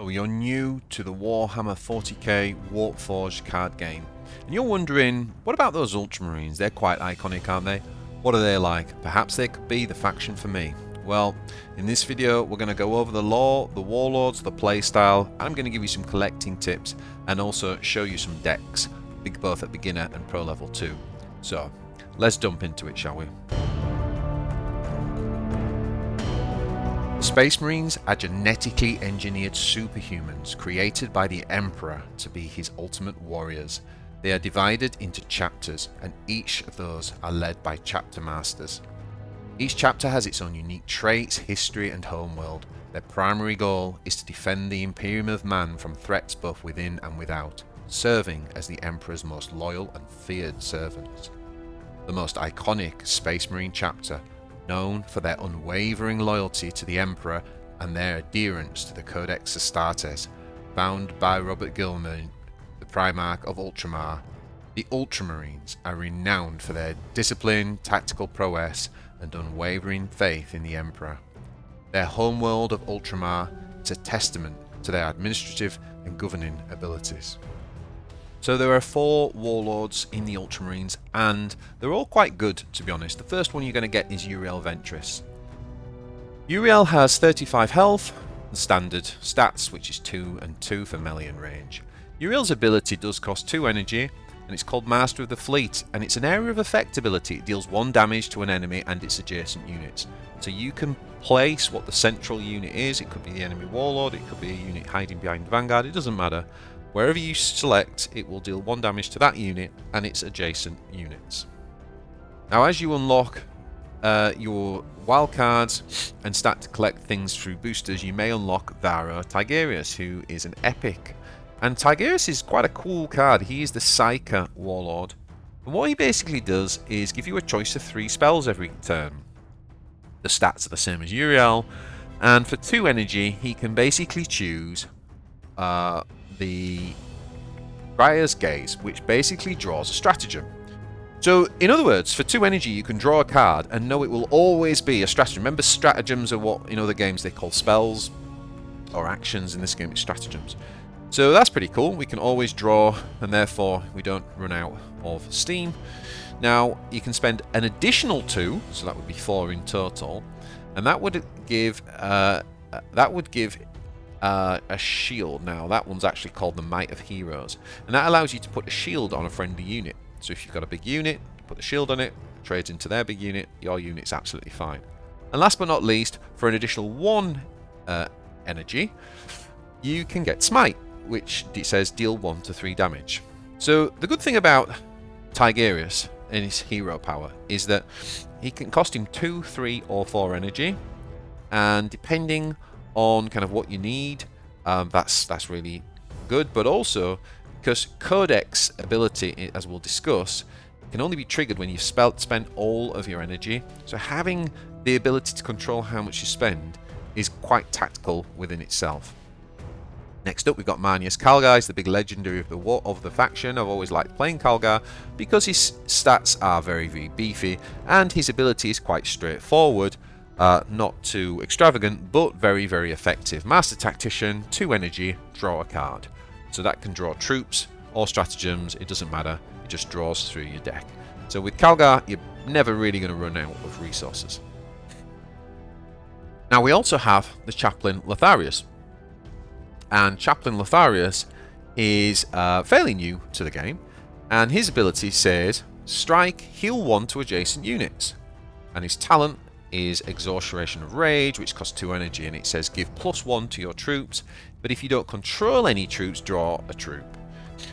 So you're new to the Warhammer 40k Warpforge card game, and you're wondering, what about those Ultramarines? They're quite iconic, aren't they? What are they like? Perhaps they could be the faction for me. Well, in this video we're going to go over the lore, the Warlords, the playstyle. I'm going to give you some collecting tips and also show you some decks, both at beginner and pro level 2. So let's jump into it, shall we? Space Marines are genetically engineered superhumans created by the Emperor to be his ultimate warriors. They are divided into chapters, and each of those are led by chapter masters. Each chapter has its own unique traits, history and homeworld. Their primary goal is to defend the Imperium of Man from threats both within and without, serving as the Emperor's most loyal and feared servants. The most iconic Space Marine chapter, known for their unwavering loyalty to the Emperor and their adherence to the Codex Astartes, found by Robert Gilman, the Primarch of Ultramar. The Ultramarines are renowned for their discipline, tactical prowess, and unwavering faith in the Emperor. Their homeworld of Ultramar is a testament to their administrative and governing abilities. So there are 4 Warlords in the Ultramarines, and they're all quite good, to be honest. The first one you're going to get is Uriel Ventress. Uriel has 35 health, the standard stats, which is 2 and 2 for melee and range. Uriel's ability does cost 2 energy, and it's called Master of the Fleet, and it's an area of effect ability. It deals 1 damage to an enemy and its adjacent units. So you can place what the central unit is. It could be the enemy Warlord, it could be a unit hiding behind the Vanguard, it doesn't matter. Wherever you select, it will deal 1 damage to that unit and its adjacent units. Now, as you unlock your wildcards and start to collect things through boosters, you may unlock Tharo Tigerius, who is an epic. And Tigerius is quite a cool card. He is the Psyker Warlord. And what he basically does is give you a choice of 3 spells every turn. The stats are the same as Uriel, and for 2 energy, he can basically choose the Briar's Gaze, which basically draws a stratagem. So, in other words, for 2 energy, you can draw a card and know it will always be a stratagem. Remember, stratagems are what in other games they call spells or actions. In this game, it's stratagems. So that's pretty cool. We can always draw, and therefore we don't run out of steam. Now, you can spend an additional 2, so that would be 4 in total, and that would give a shield. Now, that one's actually called the Might of Heroes, and that allows you to put a shield on a friendly unit. So if you've got a big unit, put the shield on it, trades into their big unit, your unit's absolutely fine. And last but not least, for an additional 1 energy, you can get Smite, which says deal 1 to 3 damage. So the good thing about Tigerius and his hero power is that he can cost him 2, 3 or 4 energy, and depending on kind of what you need, that's really good. But also, because Codex ability, as we'll discuss, can only be triggered when you've spent all of your energy. So having the ability to control how much you spend is quite tactical within itself. Next up, we've got Marneus Calgar. He's the big legendary of the faction. I've always liked playing Calgar because his stats are very, very beefy, and his ability is quite straightforward. Not too extravagant, but very, very effective. Master Tactician, 2 energy, draw a card. So that can draw troops or stratagems, it doesn't matter, it just draws through your deck. So with Calgar, you're never really going to run out of resources. Now we also have the Chaplain Lotharius. And Chaplain Lotharius is fairly new to the game, and his ability says strike, heal 1 to adjacent units. And his talent is Exhaustion of Rage, which costs 2 energy, and it says give +1 to your troops, but if you don't control any troops, draw a troop.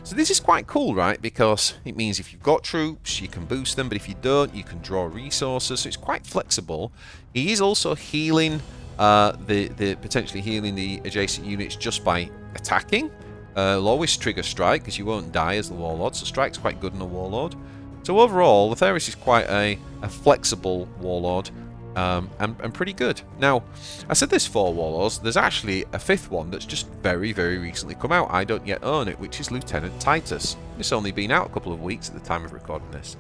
So this is quite cool, right? Because it means if you've got troops, you can boost them, but if you don't, you can draw resources, so it's quite flexible. He is also healing potentially healing the adjacent units just by attacking. It'll always trigger strike because you won't die as the Warlord, so strike's quite good in a Warlord. So overall, Lotharius is quite a flexible Warlord, and pretty good. Now, I said there's 4 Warlords. There's actually a 5th one that's just very, very recently come out. I don't yet own it, which is Lieutenant Titus. It's only been out a couple of weeks at the time of recording this.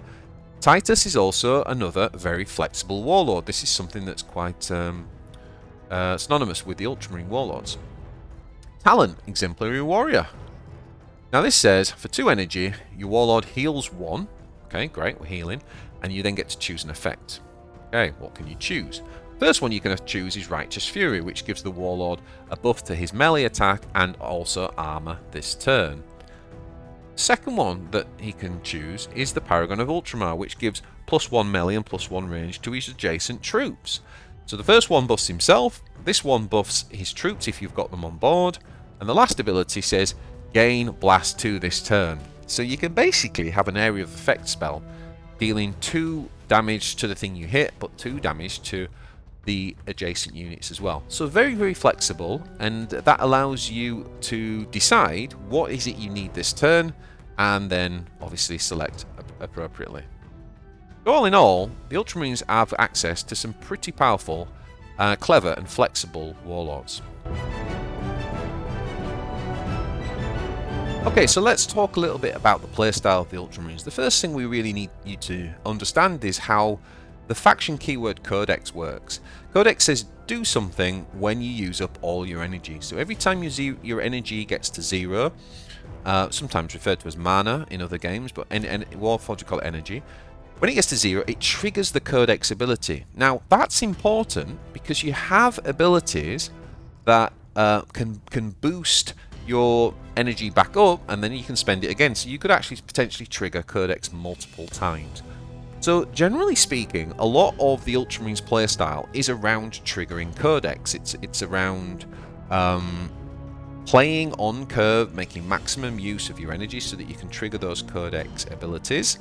Titus is also another very flexible Warlord. This is something that's quite synonymous with the Ultramarine Warlords. Talent, Exemplary Warrior. Now this says, for 2 energy, your Warlord heals 1. Okay, great, we're healing. And you then get to choose an effect. Okay, what can you choose? First one you can choose is Righteous Fury, which gives the Warlord a buff to his melee attack and also armor this turn. Second one that he can choose is the Paragon of Ultramar, which gives +1 melee and +1 range to his adjacent troops. So the first one buffs himself, this one buffs his troops if you've got them on board, and the last ability says gain blast 2 this turn. So you can basically have an area of effect spell, dealing 2 damage to the thing you hit, but 2 damage to the adjacent units as well. So very, very flexible, and that allows you to decide what is it you need this turn, and then obviously select appropriately. All in all, the Ultramarines have access to some pretty powerful, clever and flexible Warlords. Okay, so let's talk a little bit about the playstyle of the Ultramarines. The first thing we really need you to understand is how the faction keyword Codex works. Codex says do something when you use up all your energy. So every time your energy gets to 0, sometimes referred to as mana in other games, but in Warforge we call it energy. When it gets to 0, it triggers the Codex ability. Now, that's important because you have abilities that can boost your energy back up, and then you can spend it again. So you could actually potentially trigger Codex multiple times. So, generally speaking, a lot of the Ultramarines playstyle is around triggering Codex. It's around playing on curve, making maximum use of your energy so that you can trigger those Codex abilities.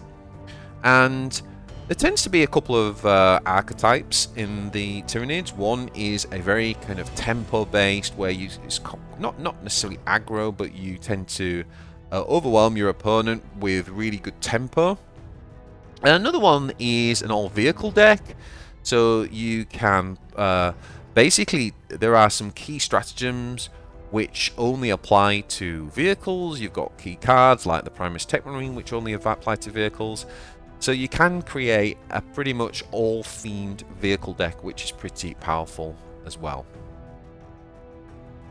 And there tends to be a couple of archetypes in the Tyranids. One is a very kind of tempo-based, where it's not necessarily aggro, but you tend to overwhelm your opponent with really good tempo. And another one is an all-vehicle deck. So you can basically, there are some key stratagems which only apply to vehicles. You've got key cards like the Primus Tech Marine, which only apply to vehicles. So you can create a pretty much all-themed vehicle deck, which is pretty powerful as well.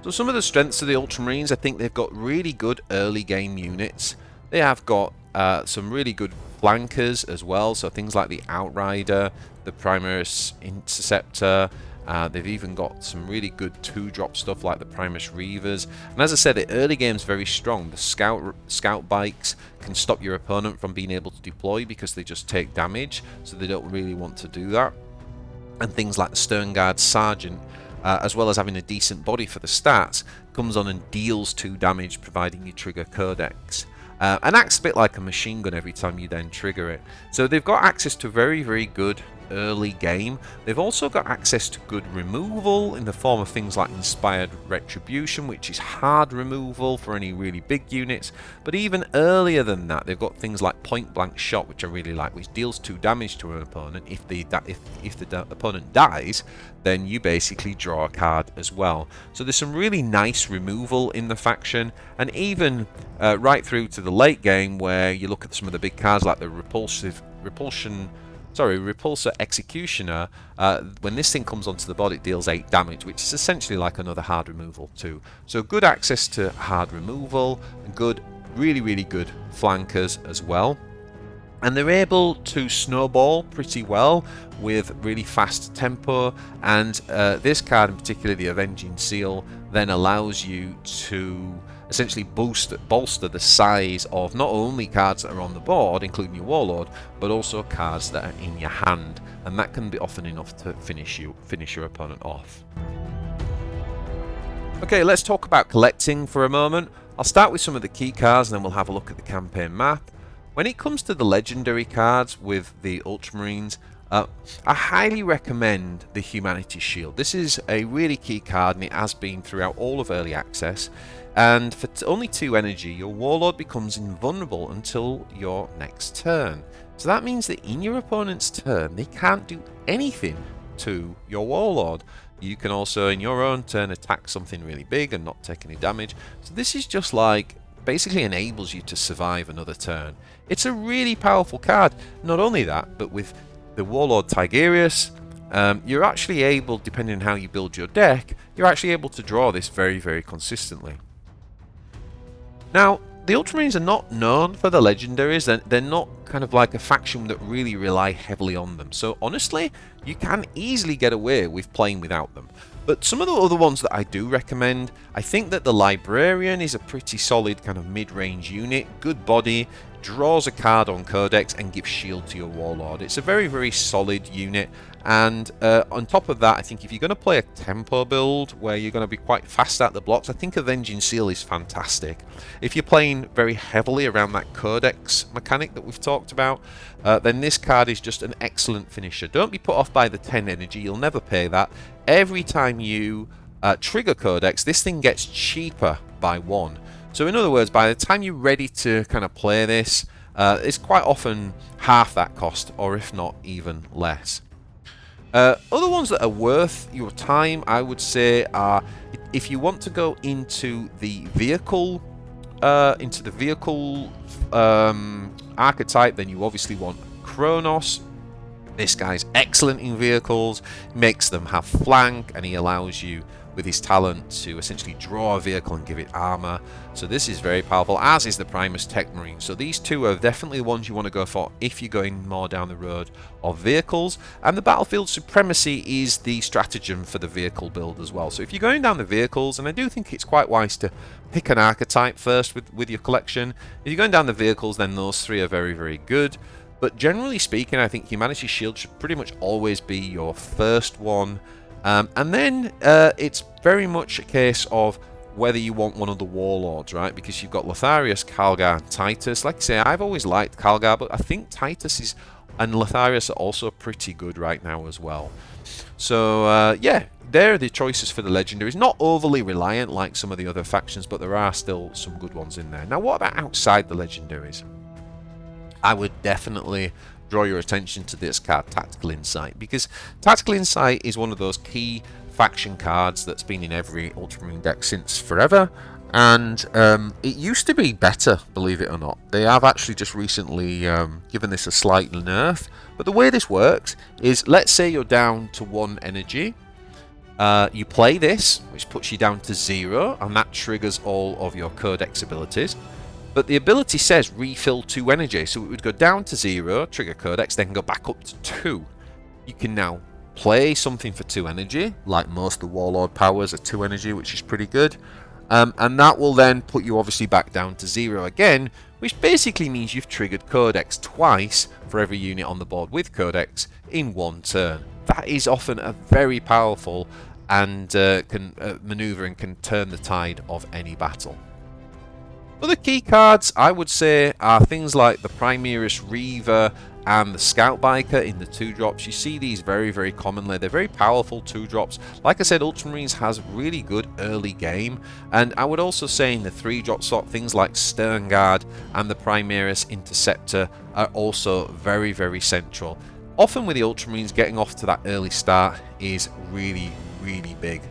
So some of the strengths of the Ultramarines, I think they've got really good early game units. They have got some really good flankers as well, so things like the Outrider, the Primus Interceptor. They've even got some really good 2-drop stuff like the Primus Reavers. And as I said, the early game's very strong. The scout bikes can stop your opponent from being able to deploy because they just take damage, so they don't really want to do that. And things like the Sternguard Sergeant, as well as having a decent body for the stats, comes on and deals 2 damage, providing you trigger Codex. And acts a bit like a machine gun every time you then trigger it. So they've got access to very, very good early game. They've also got access to good removal in the form of things like Inspired Retribution, which is hard removal for any really big units. But even earlier than that, they've got things like Point Blank Shot, which I really like, which deals 2 damage to an opponent. If the opponent dies, then you basically draw a card as well. So there's some really nice removal in the faction, and even right through to the late game, where you look at some of the big cards like the Repulsor Executioner. When this thing comes onto the board, it deals 8 damage, which is essentially like another hard removal too. So good access to hard removal, and good, really, really good flankers as well. And they're able to snowball pretty well with really fast tempo, and this card in particular, the Avenging Seal, then allows you to essentially bolster the size of not only cards that are on the board, including your Warlord, but also cards that are in your hand, and that can be often enough to finish your opponent off. Okay, let's talk about collecting for a moment. I'll start with some of the key cards, and then we'll have a look at the campaign map. When it comes to the legendary cards with the Ultramarines, I highly recommend the Humanity Shield. This is a really key card, and it has been throughout all of early access. And for only 2 energy, your Warlord becomes invulnerable until your next turn. So that means that in your opponent's turn, they can't do anything to your Warlord. You can also, in your own turn, attack something really big and not take any damage. So this is just like, basically enables you to survive another turn. It's a really powerful card. Not only that, but with the Warlord Tigerius, you're actually able, depending on how you build your deck, you're actually able to draw this very, very consistently. Now, the Ultramarines are not known for the legendaries. They're not kind of like a faction that really rely heavily on them. So honestly, you can easily get away with playing without them. But some of the other ones that I do recommend, I think that the Librarian is a pretty solid kind of mid-range unit, good body, draws a card on Codex and gives shield to your Warlord. It's a very, very solid unit. And on top of that, I think if you're going to play a tempo build where you're going to be quite fast at the blocks, I think Avenging Seal is fantastic. If you're playing very heavily around that Codex mechanic that we've talked about, then this card is just an excellent finisher. Don't be put off by the 10 energy, you'll never pay that. Every time you trigger Codex, this thing gets cheaper by 1. So in other words, by the time you're ready to kind of play this, it's quite often half that cost, or if not even less. Other ones that are worth your time, I would say, are if you want to go into the vehicle, archetype, then you obviously want Kronos. This guy's excellent in vehicles, makes them have flank, and he allows you, with his talent, to essentially draw a vehicle and give it armor. So this is very powerful, as is the Primus Tech Marine. So these two are definitely the ones you want to go for if you're going more down the road of vehicles. And the Battlefield Supremacy is the stratagem for the vehicle build as well. So if you're going down the vehicles, and I do think it's quite wise to pick an archetype first with your collection. If you're going down the vehicles, then those three are very, very good. But generally speaking, I think Humanity's Shield should pretty much always be your first one. And then it's very much a case of whether you want one of the Warlords, right? Because you've got Lotharius, Calgar, and Titus. Like I say, I've always liked Calgar, but I think Titus and Lotharius are also pretty good right now as well. So, yeah, they're the choices for the legendaries. Not overly reliant like some of the other factions, but there are still some good ones in there. Now, what about outside the legendaries? I would definitely draw your attention to this card, Tactical Insight, because Tactical Insight is one of those key faction cards that's been in every Ultramarine deck since forever, and it used to be better, believe it or not. They have actually just recently given this a slight nerf, but the way this works is, let's say you're down to 1 energy, you play this, which puts you down to 0, and that triggers all of your Codex abilities. But the ability says refill 2 energy, so it would go down to 0, trigger Codex, then go back up to 2. You can now play something for 2 energy, like most of the Warlord powers are 2 energy, which is pretty good. And that will then put you obviously back down to 0 again, which basically means you've triggered Codex twice for every unit on the board with Codex in 1 turn. That is often a very powerful and can maneuver and can turn the tide of any battle. Other key cards, I would say, are things like the Primaris Reaver and the Scout Biker in the 2-drops. You see these very, very commonly. They're very powerful 2-drops. Like I said, Ultramarines has really good early game. And I would also say in the 3-drop slot, things like Sternguard and the Primaris Interceptor are also very, very central. Often with the Ultramarines, getting off to that early start is really, really big.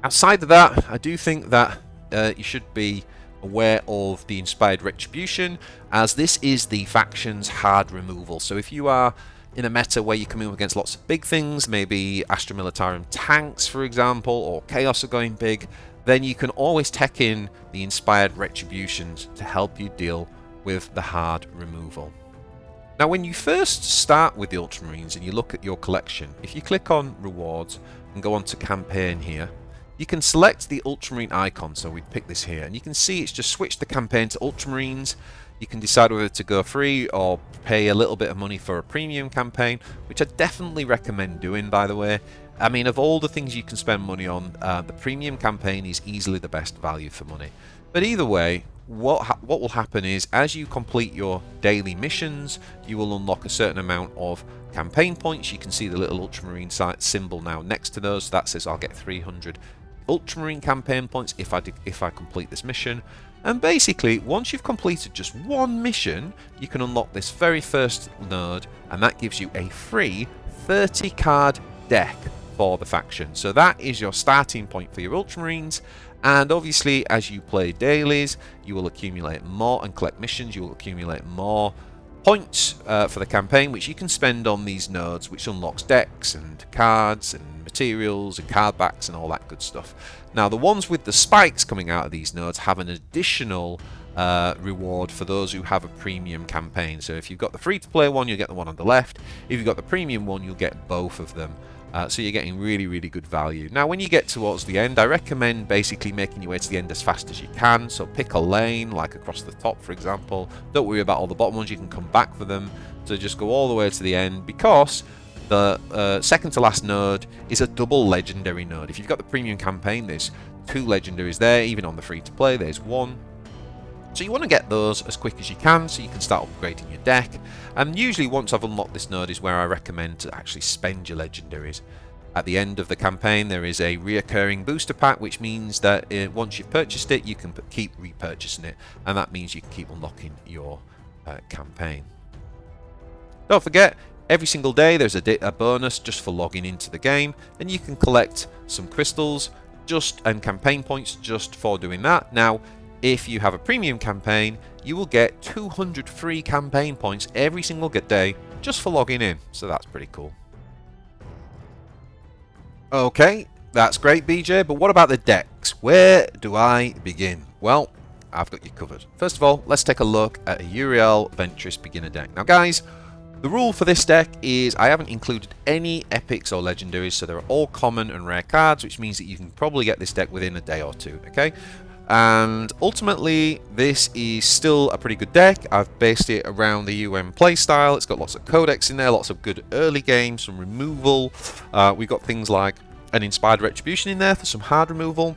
Outside of that, I do think that you should be aware of the Inspired Retribution, as this is the faction's hard removal. So if you are in a meta where you're coming up against lots of big things, maybe Astra Militarum tanks, for example, or Chaos are going big, then you can always tech in the Inspired Retributions to help you deal with the hard removal. Now, when you first start with the Ultramarines and you look at your collection, if you click on Rewards and go on to Campaign here, you can select the Ultramarine icon, so we pick this here, and you can see it's just switched the campaign to Ultramarines. You can decide whether to go free or pay a little bit of money for a premium campaign, which I definitely recommend doing, by the way. I mean, of all the things you can spend money on, the premium campaign is easily the best value for money. But either way, what will happen is, as you complete your daily missions, you will unlock a certain amount of campaign points. You can see the little Ultramarine symbol now next to those. That says I'll get 300 Ultramarine campaign points if I complete this mission. And basically, once you've completed just 1 mission, you can unlock this very first node, and that gives you a free 30 card deck for the faction. So that is your starting point for your Ultramarines. And obviously, as you play dailies, you will accumulate more and collect missions. You will accumulate more points for the campaign, which you can spend on these nodes, which unlocks decks and cards and materials and card backs and all that good stuff. Now, the ones with the spikes coming out of these nodes have an additional reward for those who have a premium campaign. So if you've got the free-to-play one, you'll get the one on the left. If you've got the premium one, you'll get both of them. So you're getting really, really good value. Now, when you get towards the end, I recommend basically making your way to the end as fast as you can. So pick a lane, like across the top, for example. Don't worry about all the bottom ones. You can come back for them. So just go all the way to the end, because the second to last node is a double legendary node. If you've got the premium campaign, there's 2 legendaries there. Even on the free-to-play, there's 1. So you want to get those as quick as you can so you can start upgrading your deck. And usually once I've unlocked this node is where I recommend to actually spend your legendaries. At the end of the campaign there is a reoccurring booster pack, which means that once you've purchased it, you can keep repurchasing it, and that means you can keep unlocking your campaign. Don't forget, every single day there's a bonus just for logging into the game, and you can collect some crystals and campaign points just for doing that. Now, if you have a premium campaign, you will get 200 free campaign points every single day just for logging in. So that's pretty cool. Okay, that's great, BJ, but what about the decks? Where do I begin? Well, I've got you covered. First of all, let's take a look at a Uriel Ventress beginner deck. Now, guys, the rule for this deck is I haven't included any epics or legendaries, so they're all common and rare cards, which means that you can probably get this deck within a day or two, okay? And ultimately, this is still a pretty good deck. I've based it around the playstyle. It's got lots of codex in there, lots of good early games, some removal. We've got things like an Inspired Retribution in there for some hard removal.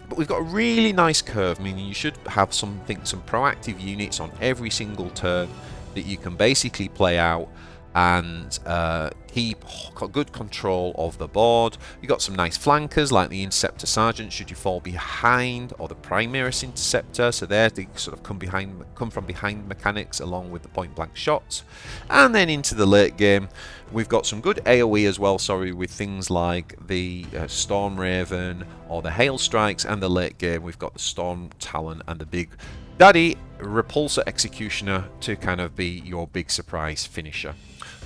But we've got a really nice curve, meaning you should have some proactive units on every single turn that you can basically play out and keep good control of the board. You've got some nice flankers like the Interceptor Sergeant should you fall behind, or the Primaris Interceptor, so there they sort of come from behind mechanics along with the point blank shots. And then into the late game we've got some good AoE as well, with things like the Storm Raven or the Hail Strikes, and the late game we've got the Storm Talon and the Big Daddy Repulsor Executioner to kind of be your big surprise finisher.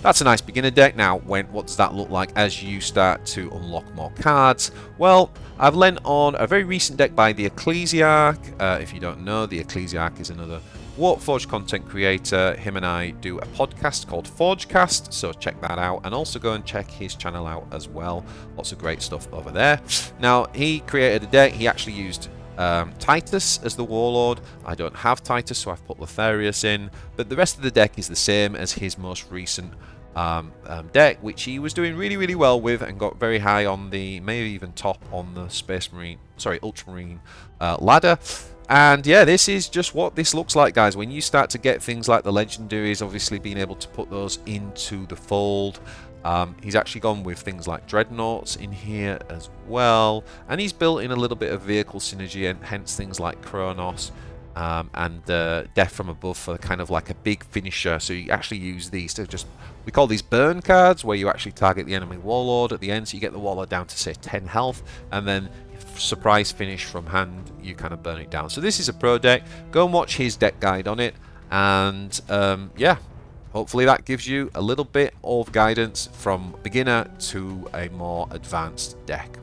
That's a nice beginner deck. Now, what does that look like as you start to unlock more cards? Well, I've lent on a very recent deck by the Ecclesiarch. If you don't know, the Ecclesiarch is another Warpforge content creator. Him and I do a podcast called Forgecast, so check that out, and also go and check his channel out as well. Lots of great stuff over there. Now, he created a deck. He actually used Titus as the Warlord. I don't have Titus, so I've put Lotharius in, but the rest of the deck is the same as his most recent deck, which he was doing really, really well with and got very high on the, maybe even top on the Ultramarine ladder. And yeah, this is just what this looks like, guys. When you start to get things like the legendaries, obviously being able to put those into the fold. He's actually gone with things like Dreadnoughts in here as well, and he's built in a little bit of vehicle synergy, and hence things like Kronos and Death from Above for kind of like a big finisher. So you actually use these to we call these burn cards, where you actually target the enemy Warlord at the end, so you get the Warlord down to say 10 health, and then surprise finish from hand, you kind of burn it down. So this is a pro deck. Go and watch his deck guide on it, and yeah, hopefully that gives you a little bit of guidance from beginner to a more advanced deck.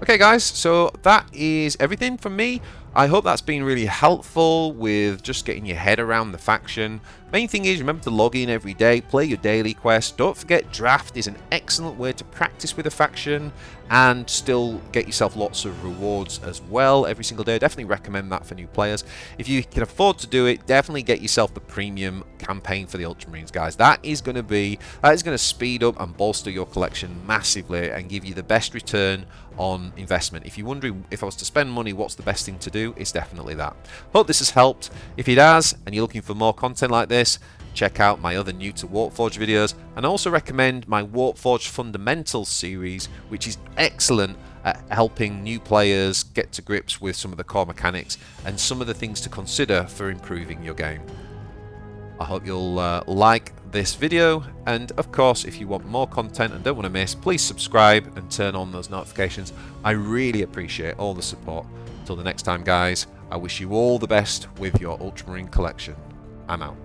Okay guys, so that is everything from me. I hope that's been really helpful with just getting your head around the faction. Main thing is, remember to log in every day, play your daily quest. Don't forget, draft is an excellent way to practice with a faction and still get yourself lots of rewards as well every single day. I definitely recommend that for new players. If you can afford to do it, definitely get yourself the premium campaign for the Ultramarines, guys. That is going to speed up and bolster your collection massively and give you the best return on investment. If you're wondering, if I was to spend money, what's the best thing to do, it's definitely that. Hope this has helped. If it has, and you're looking for more content like this, check out my other new to Warpforge videos, and I also recommend my Warpforge Fundamentals series, which is excellent at helping new players get to grips with some of the core mechanics and some of the things to consider for improving your game. I hope you'll like this video, and of course, if you want more content and don't want to miss, please subscribe and turn on those notifications. I really appreciate all the support. Until the next time, guys, I wish you all the best with your Ultramarine collection. I'm out.